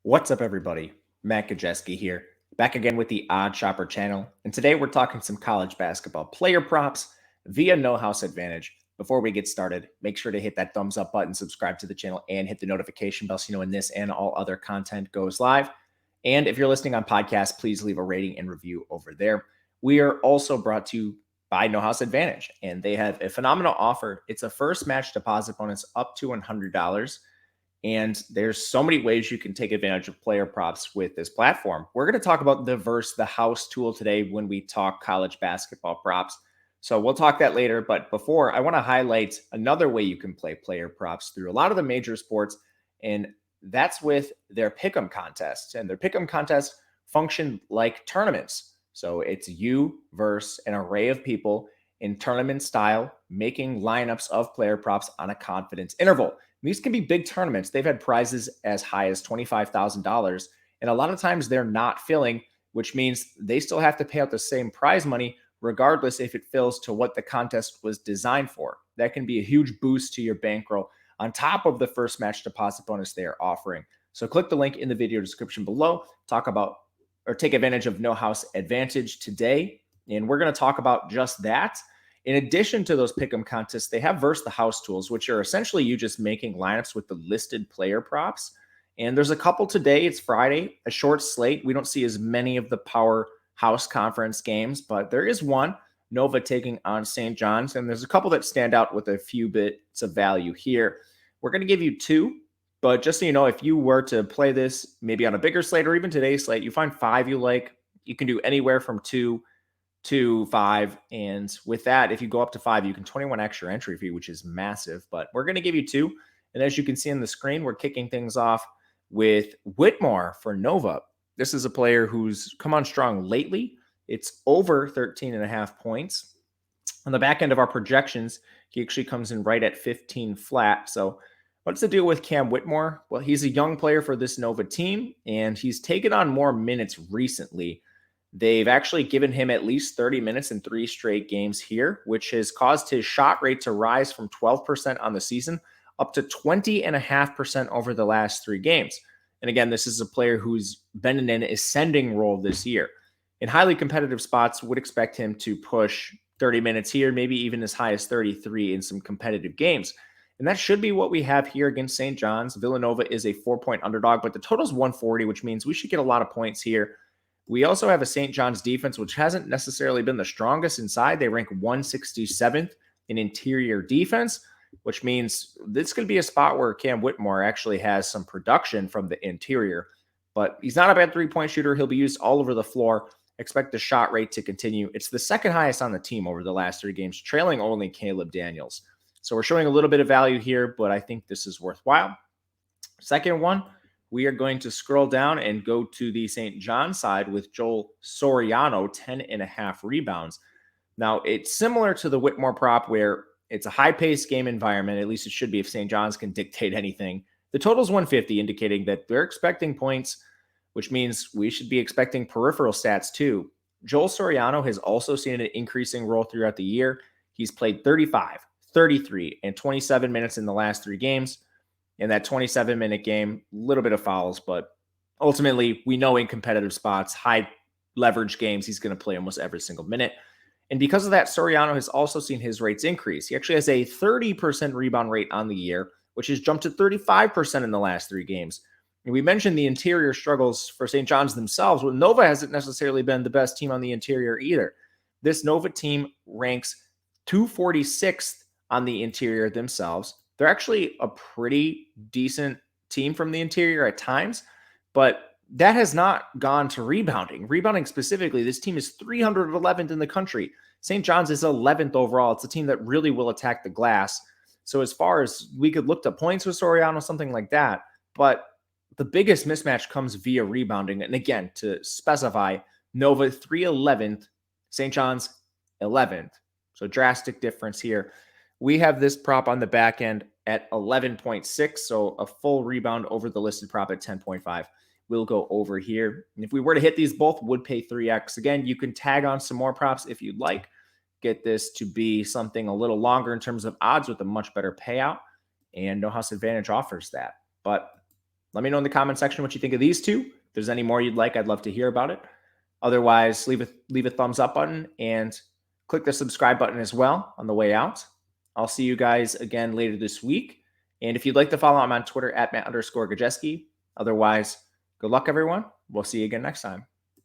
What's up, everybody? Matt Gajeski here, back again with the Odd Shopper channel. And today we're talking some college basketball player props via No House Advantage. Before we get started, make sure to hit that thumbs up button, subscribe to the channel, and hit the notification bell so you know when this and all other content goes live. And if you're listening on podcast, please leave a rating and review over there. We are also brought to you by No House Advantage, and they have a phenomenal offer. It's a first match deposit bonus up to $100. And there's so many ways you can take advantage of player props with this platform. We're going to talk about the house tool today when we talk college basketball props. So we'll talk that later. But before, I want to highlight another way you can play player props through a lot of the major sports. And that's with their pick'em contests. And their pick'em contests function like tournaments. So it's you versus an array of people in tournament style, making lineups of player props on a confidence interval. These can be big tournaments. They've had prizes as high as $25,000. And a lot of times they're not filling, which means they still have to pay out the same prize money, regardless if it fills to what the contest was designed for. That can be a huge boost to your bankroll on top of the first match deposit bonus they are offering. So click the link in the video description below, talk about or take advantage of No House Advantage today. And we're going to talk about just that. In addition to those pick'em contests, they have versus the house tools, which are essentially you just making lineups with the listed player props. And there's a couple today. It's Friday, a short slate. We don't see as many of the powerhouse conference games, but there is one, Nova taking on St. John's. And there's a couple that stand out with a few bits of value here. We're going to give you two, but just so you know, if you were to play this maybe on a bigger slate or even today's slate, you find five you like, you can do anywhere from 2 to 5. And with that, if you go up to 5, you can 21x your entry fee, which is massive. But we're going to give you 2. And as you can see on the screen, we're kicking things off with Whitmore for Nova. This is a player who's come on strong lately. It's over 13.5 points. On the back end of our projections, he actually comes in right at 15 flat. So what's the deal with Cam Whitmore? Well, he's a young player for this Nova team, and he's taken on more minutes recently. They've actually given him at least 30 minutes in 3 straight games here, which has caused his shot rate to rise from 12% on the season up to 20.5% over the last 3 games. And again, this is a player who's been in an ascending role this year. In highly competitive spots, would expect him to push 30 minutes here, maybe even as high as 33 in some competitive games. And that should be what we have here against St. John's. Villanova is a 4-point underdog, but the total is 140, which means we should get a lot of points here. We also have a St. John's defense, which hasn't necessarily been the strongest inside. They rank 167th in interior defense, which means this could be a spot where Cam Whitmore actually has some production from the interior. But he's not a bad three-point shooter. He'll be used all over the floor. Expect the shot rate to continue. It's the second highest on the team over the last 3 games, trailing only Caleb Daniels. So we're showing a little bit of value here, but I think this is worthwhile. Second one, we are going to scroll down and go to the St. John side with Joel Soriano, 10.5 rebounds. Now, it's similar to the Whitmore prop where it's a high-paced game environment. At least it should be if St. John's can dictate anything. The total is 150, indicating that they're expecting points, which means we should be expecting peripheral stats too. Joel Soriano has also seen an increasing role throughout the year. He's played 35, 33, and 27 minutes in the last 3 games. In that 27-minute game, a little bit of fouls, but ultimately, we know in competitive spots, high leverage games, he's going to play almost every single minute. And because of that, Soriano has also seen his rates increase. He actually has a 30% rebound rate on the year, which has jumped to 35% in the last 3 games. And we mentioned the interior struggles for St. John's themselves. Well, Nova hasn't necessarily been the best team on the interior either. This Nova team ranks 246th on the interior themselves. They're actually a pretty decent team from the interior at times, but that has not gone to rebounding. Rebounding specifically, this team is 311th in the country. St. John's is 11th overall. It's a team that really will attack the glass. So as far as we could look to points with Soriano, something like that, but the biggest mismatch comes via rebounding. And again, to specify, Nova 311th, St. John's 11th. So drastic difference here. We have this prop on the back end at 11.6, so a full rebound over the listed prop at 10.5. We'll go over here. And if we were to hit these both, would pay 3x. Again, you can tag on some more props if you'd like. Get this to be something a little longer in terms of odds with a much better payout. And No House Advantage offers that. But Let me know in the comment section what you think of these two. If there's any more you'd like, I'd love to hear about it. Otherwise, leave a thumbs up button and click the subscribe button as well on the way out. I'll see you guys again later this week. And if you'd like to follow, I'm on Twitter at Matt_Gajewski. Otherwise, good luck, everyone. We'll see you again next time.